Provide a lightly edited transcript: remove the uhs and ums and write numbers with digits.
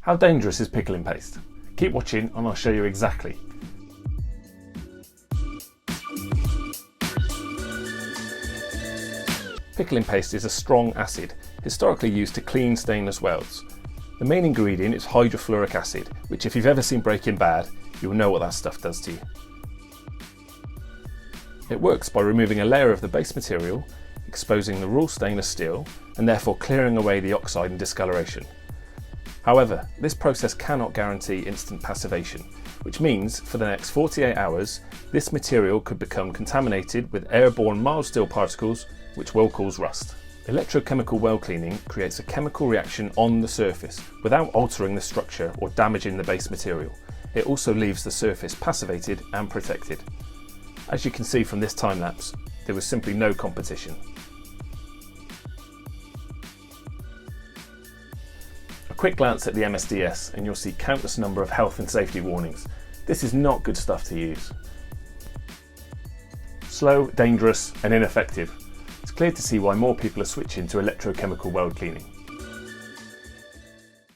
How dangerous is pickling paste? Keep watching and I'll show you exactly. Pickling paste is a strong acid, historically used to clean stainless welds. The main ingredient is hydrofluoric acid, which if you've ever seen Breaking Bad, you'll know what that stuff does to you. It works by removing a layer of the base material, exposing the raw stainless steel, and therefore clearing away the oxide and discoloration. However, this process cannot guarantee instant passivation, which means for the next 48 hours, this material could become contaminated with airborne mild steel particles, which will cause rust. Electrochemical weld cleaning creates a chemical reaction on the surface without altering the structure or damaging the base material. It also leaves the surface passivated and protected. As you can see from this time lapse, there was simply no competition. A quick glance at the MSDS and you'll see countless number of health and safety warnings. This is not good stuff to use. Slow, dangerous and ineffective. It's clear to see why more people are switching to electrochemical weld cleaning.